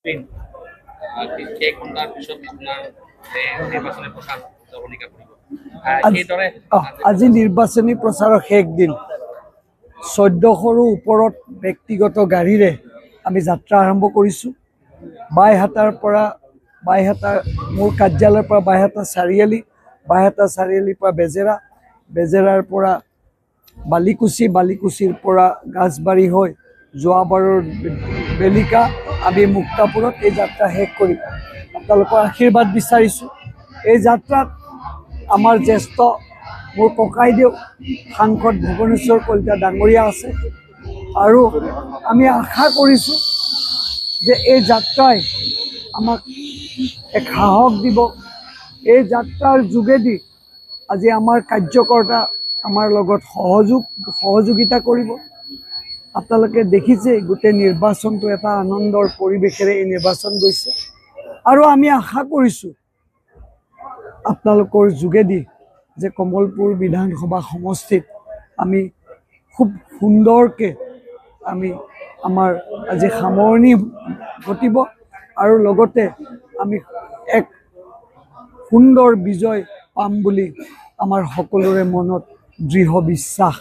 দিন শেষ হোৱাৰ পিছত আপোনাৰ নিৰ্বাচনী প্ৰচাৰ জৱনিকা কৰিব সেইদৰে আজি নিৰ্বাচনী প্ৰচাৰৰ শেষ দিন 1400ৰো ওপৰত ব্যক্তিগত গাড়ীৰে আমি যাত্ৰা আৰম্ভ কৰিছোঁ। বাইহাটাৰ মোৰ কাৰ্যালয়ৰ পৰা বাইহাটা চাৰিআলিৰ পৰা বেজেৰাৰ পৰা বালিকুচিৰ পৰা গাছবাৰী হৈ যোৱাবাৰৰ বেলিকা আমি মুক্তাপুৰত এই যাত্ৰা শেষ কৰিম। আপোনালোকৰ আশীৰ্বাদ বিচাৰিছোঁ। এই যাত্ৰাত আমাৰ জ্যেষ্ঠ মোৰ ককাইদেউ সাংসদ ভুৱনেশ্বৰ কলিতা ডাঙৰীয়া আছে আৰু আমি আশা কৰিছোঁ যে এই যাত্ৰাই আমাক এক সাহস দিব। এই যাত্ৰাৰ যোগেদি আজি আমাৰ কাৰ্যকৰ্তা আমাৰ লগত সহযোগিতা কৰিব। আপোনালোকে দেখিছে গোটেই নিৰ্বাচনটো এটা আনন্দৰ পৰিৱেশেৰে এই নিৰ্বাচন গৈছে আৰু আমি আশা কৰিছোঁ আপোনালোকৰ যোগেদি যে কমলপুৰ বিধানসভা সমষ্টিত আমি খুব সুন্দৰকৈ আমাৰ আজি সামৰণি ঘটিব আৰু লগতে আমি এক সুন্দৰ বিজয় পাম বুলি আমাৰ সকলোৰে মনত দৃঢ় বিশ্বাস।